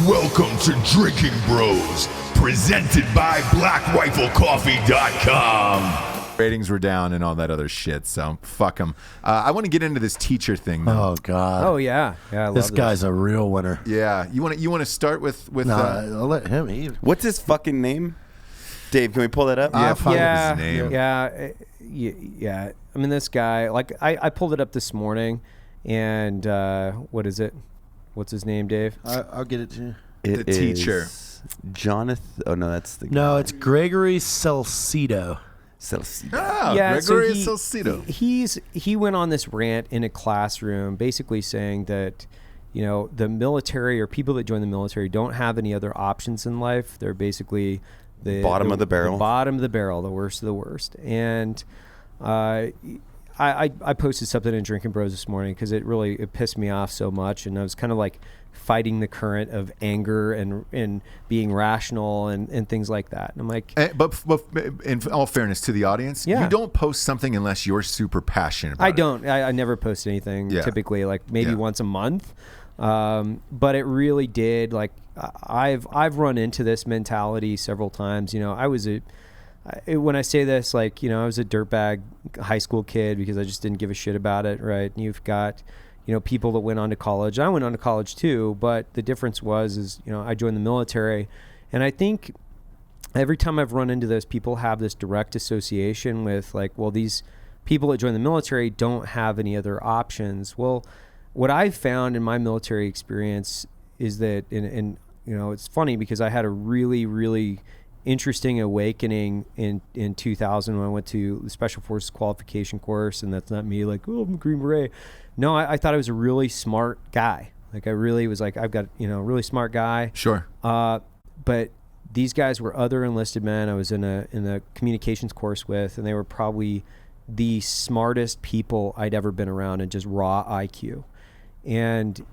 Welcome to Drinking Bros, presented by BlackRifleCoffee.com. Ratings were down and all that other shit, so fuck them. I want to get into this teacher thing, though. Oh God! Oh yeah, I love this guy's a real winner. Yeah, you want to start with? I'll let him eat. What's his fucking name? Dave, can we pull that up? Yeah, yeah, his name. yeah. I mean, this guy. Like, I pulled it up this morning, and what is it? What's his name, Dave? I'll get it to you. The teacher, Jonathan. Oh no, that's the guy. No, it's Gregory Salcido. Oh, Yeah, Gregory so Salcido. He went on this rant in a classroom, basically saying that, you know, the military or people that join the military don't have any other options in life. They're basically the Bottom of the barrel. The bottom of the barrel, the worst of the worst. And I posted something in Drinkin' Bros this morning because it pissed me off so much, and I was kind of like fighting the current of anger and being rational and things like that. And I'm like, but in all fairness to the audience, Yeah. you don't post something unless you're super passionate about I it. don't. I never post anything. Yeah. Typically, like maybe Yeah. once a month. But it really did. Like I've run into this mentality several times. You know, when I say this, like, you know, I was a dirtbag high school kid because I just didn't give a shit about it, right? And you've got, you know, people that went on to college. I went on to college too, but the difference is, you know, I joined the military, and I think every time I've run into this, people have this direct association with like, well, these people that join the military don't have any other options. Well, what I've found in my military experience is that, and you know, it's funny because I had a really, really interesting awakening in 2000 when I went to the Special Forces qualification course, and that's not me like, oh, I'm a Green Beret. No, I thought I was a really smart guy. Like I really was like, I've got, you know, a really smart guy. Sure. But these guys were other enlisted men I was in a communications course with, and they were probably the smartest people I'd ever been around in just raw IQ. And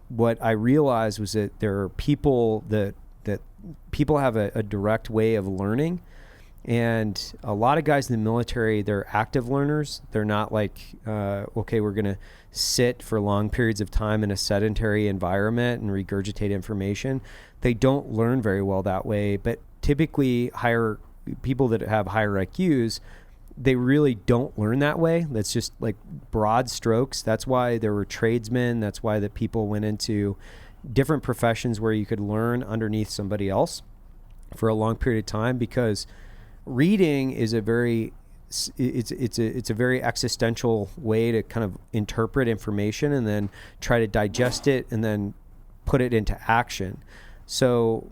what I realized was that there are people that people have a direct way of learning, and a lot of guys in the military, they're active learners. They're not like, okay, we're going to sit for long periods of time in a sedentary environment and regurgitate information. They don't learn very well that way, but typically people that have higher IQs, they really don't learn that way. That's just like broad strokes. That's why there were tradesmen. That's why that people went into different professions where you could learn underneath somebody else for a long period of time, because reading is a very existential way to kind of interpret information and then try to digest it and then put it into action. So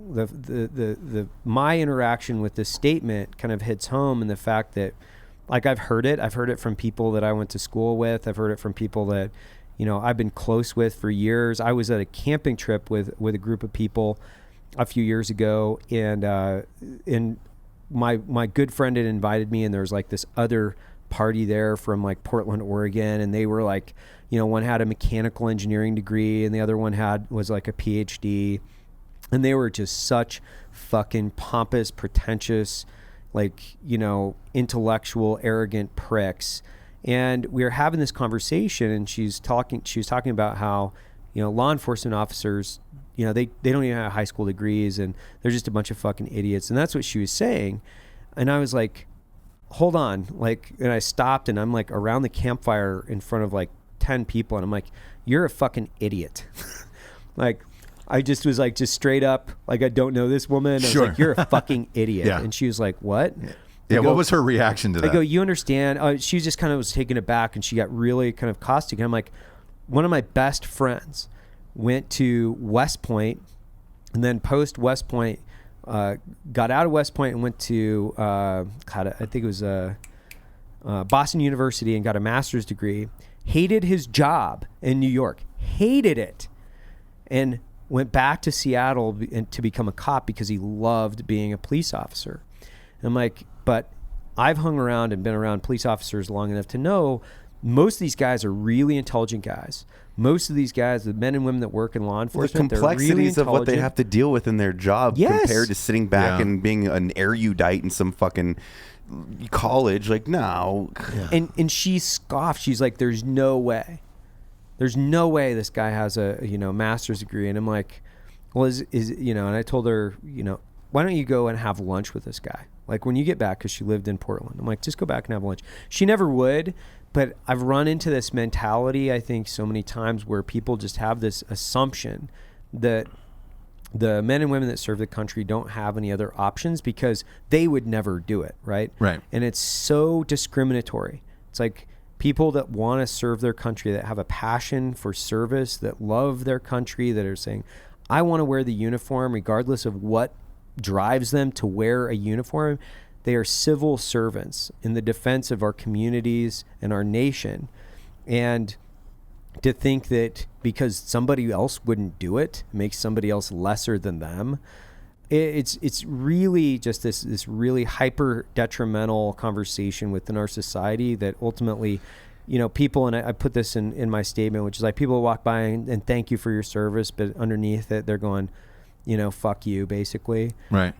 my interaction with this statement kind of hits home in the fact that, like, I've heard it from people that I went to school with. I've heard it from people that, you know, I've been close with for years. I was at a camping trip with a group of people a few years ago, and my good friend had invited me, and there was like this other party there from like Portland, Oregon, and they were like, you know, one had a mechanical engineering degree and the other one was like a PhD, and they were just such fucking pompous, pretentious, like, you know, intellectual, arrogant pricks. And we were having this conversation, and she was talking about how, you know, law enforcement officers, you know, they don't even have high school degrees, and they're just a bunch of fucking idiots. And that's what she was saying. And I was like, hold on. Like, and I stopped, and I'm like around the campfire in front of like 10 people. And I'm like, you're a fucking idiot. Like, I just was like, just straight up, like, I don't know this woman. I was like, you're a fucking idiot. Yeah. And she was like, what? Yeah, what was her reaction to that? I go, you understand? She just kind of was taken aback, and she got really kind of caustic. And I'm like, one of my best friends went to West Point, and then post West Point, got out of West Point and went to, I think it was Boston University, and got a master's degree. Hated his job in New York. Hated it. And went back to Seattle to become a cop because he loved being a police officer. And I'm like, but I've hung around and been around police officers long enough to know most of these guys are really intelligent guys. Most of these guys, the men and women that work in law enforcement, the complexities really of what they have to deal with in their job compared to sitting back and being an erudite in some fucking college. Like, no. Yeah. And she scoffed. She's like, there's no way this guy has a, you know, master's degree. And I'm like, well, and I told her, why don't you go and have lunch with this guy? Like when you get back, because she lived in Portland. I'm like, just go back and have lunch. She never would, but I've run into this mentality, I think, so many times where people just have this assumption that the men and women that serve the country don't have any other options because they would never do it, right? Right. And it's so discriminatory. It's like people that want to serve their country, that have a passion for service, that love their country, that are saying, I want to wear the uniform regardless of what drives them to wear a uniform. They are civil servants in the defense of our communities and our nation. And to think that because somebody else wouldn't do it makes somebody else lesser than them, it's really just this really hyper detrimental conversation within our society that ultimately, people, and I put this in my statement, which is like people walk by and thank you for your service, but underneath it they're going, fuck you, basically. Right.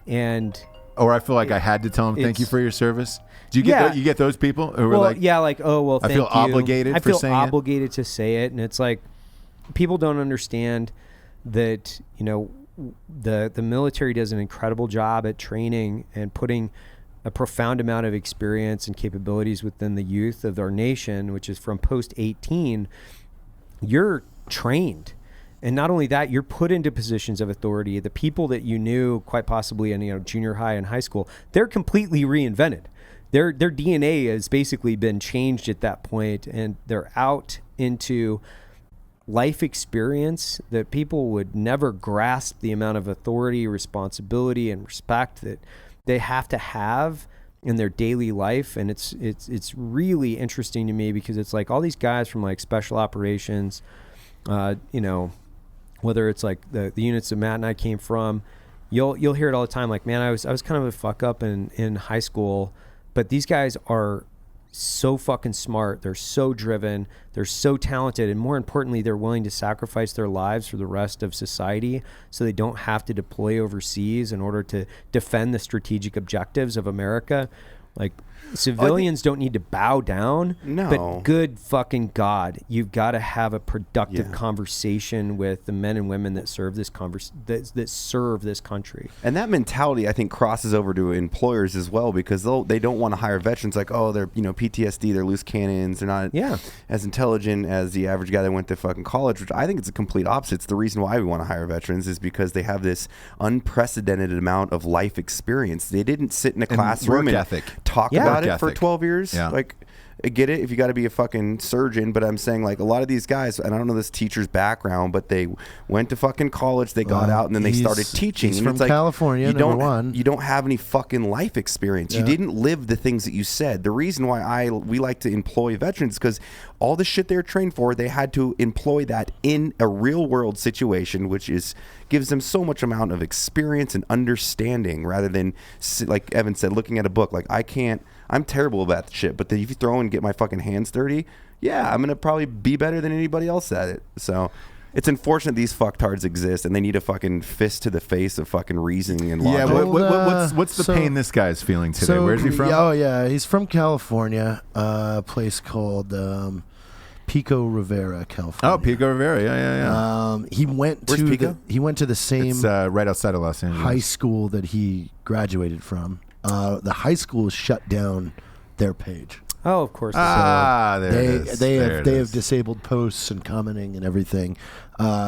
Or I feel like I had to tell them thank you for your service. Do you get you get those people who are thank you. I feel obligated I for feel saying obligated to say it, and it's like people don't understand that the military does an incredible job at training and putting a profound amount of experience and capabilities within the youth of our nation, which is from post 18. You're trained. And not only that, you're put into positions of authority. The people that you knew quite possibly in junior high and high school, they're completely reinvented. Their DNA has basically been changed at that point, and they're out into life experience that people would never grasp the amount of authority, responsibility, and respect that they have to have in their daily life. And it's really interesting to me because it's like all these guys from like special operations, whether it's like the units that Matt and I came from, you'll hear it all the time. Like, man, I was kind of a fuck up in high school, but these guys are so fucking smart. They're so driven. They're so talented. And more importantly, they're willing to sacrifice their lives for the rest of society so they don't have to deploy overseas in order to defend the strategic objectives of America. Like, civilians don't need to bow down. No. But good fucking God, you've got to have a productive conversation with the men and women that serve this that serve this country. And that mentality, I think, crosses over to employers as well, because they don't want to hire veterans like, oh, they're PTSD, they're loose cannons, they're not as intelligent as the average guy that went to fucking college, which I think it's a complete opposite. It's the reason why we want to hire veterans is because they have this unprecedented amount of life experience. They didn't sit in a classroom and talk about it for 12 years. Like, I get it if you got to be a fucking surgeon, but I'm saying like a lot of these guys, and I don't know this teacher's background, but they went to fucking college, they got out, and then they started teaching. He's and from it's like, California, you #1. You don't have any fucking life experience. You didn't live the things that you said. The reason why we like to employ veterans is because all the shit they're trained for, they had to employ that in a real world situation, which gives them so much amount of experience and understanding rather than, like Evan said, looking at a book. Like, I'm terrible about that shit, but then if you throw and get my fucking hands dirty, I'm going to probably be better than anybody else at it. So it's unfortunate these fucktards exist, and they need a fucking fist to the face of fucking reasoning and logic. Yeah, what's the pain this guy's feeling today? Where's he from? Oh, yeah, he's from California, a place called Pico Rivera, California. Oh, Pico Rivera, yeah. He went Where's to Pico? He went to the same It's right outside of Los Angeles. high school that he graduated from. The high school shut down their page. Oh, of course. They have disabled posts and commenting and everything.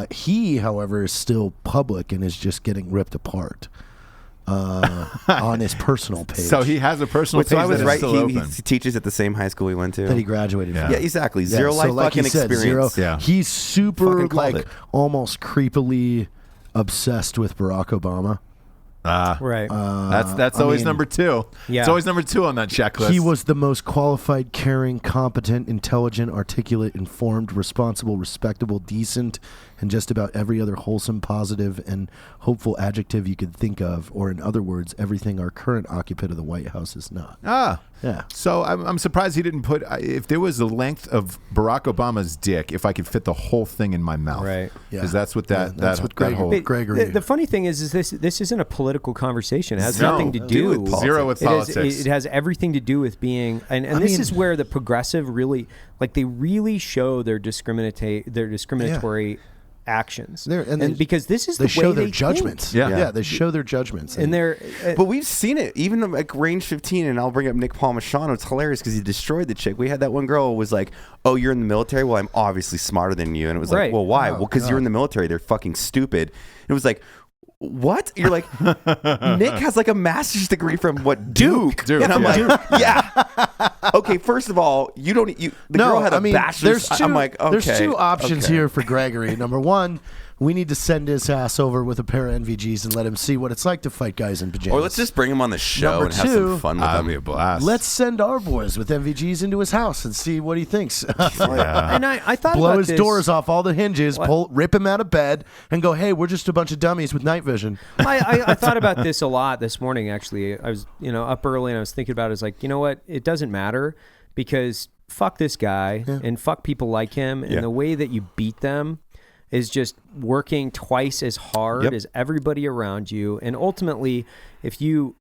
He, however, is still public and is just getting ripped apart on his personal page. So he has a personal page So I was that right. is still open. He teaches at the same high school he went to. that he graduated from. Yeah, exactly. Zero life like fucking he said, experience. Zero. He's super Fucking called it. almost creepily obsessed with Barack Obama. Right. That's always mean, number 2. Yeah. It's always number 2 on that checklist. He was the most qualified, caring, competent, intelligent, articulate, informed, responsible, respectable, decent, and just about every other wholesome, positive, and hopeful adjective you could think of, or in other words, everything our current occupant of the White House is not. Yeah. So I'm surprised he didn't put, if there was the length of Barack Obama's dick, if I could fit the whole thing in my mouth. Right. Because that's what that's what Greg- whole... But Gregory. The funny thing is this isn't a political conversation. It has nothing to do with Zero with politics. It has everything to do with being, and this is where the progressive really, like, they really show their discriminatory actions. And because this is they the show way their they judgments. think. Yeah, they show their judgments. And they're But we've seen it, even like Range 15, and I'll bring up Nick Palmisano. It's hilarious because he destroyed the chick. We had that one girl who was like, "Oh, you're in the military? Well, I'm obviously smarter than you." And it was like, Right. "Well, why?" Oh, well, because you're in the military. They're fucking stupid. And it was like, what? You're like, Nick has like a master's degree from what, Duke? And I'm like, yeah. Okay, first of all, the girl had a bachelor's. I'm like, okay. There's two options okay. here for Gregory. Number one, we need to send his ass over with a pair of NVGs and let him see what it's like to fight guys in pajamas. Or let's just bring him on the show Number and have two, some fun with That'd him. be a blast. Let's send our boys with NVGs into his house and see what he thinks. and I thought Blow about his this. doors off all the hinges, rip him out of bed, and go, hey, we're just a bunch of dummies with night vision. I thought about this a lot this morning. Actually, I was up early and I was thinking about it. I was like, you know what? It doesn't matter because fuck this guy and fuck people like him. And the way that you beat them is just working twice as hard as everybody around you. And ultimately, if you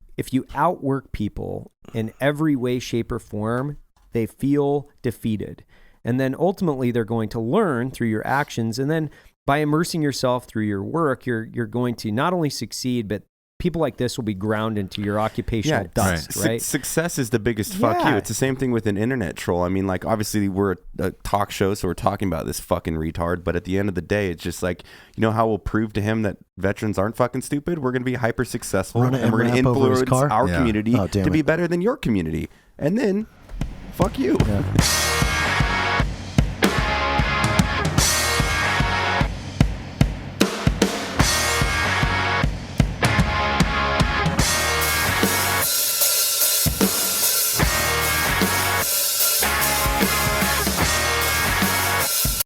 outwork people in every way, shape, or form, they feel defeated. And then ultimately they're going to learn through your actions. And then by immersing yourself through your work, you're going to not only succeed, but people like this will be ground into your occupational dust, right? Success is the biggest fuck you. It's the same thing with an internet troll. I mean, like, obviously we're a talk show, so we're talking about this fucking retard, but at the end of the day, it's just like, you know how we'll prove to him that veterans aren't fucking stupid? We're going to be hyper successful, and we're going to influence our community to be better than your community. And then, fuck you. Yeah.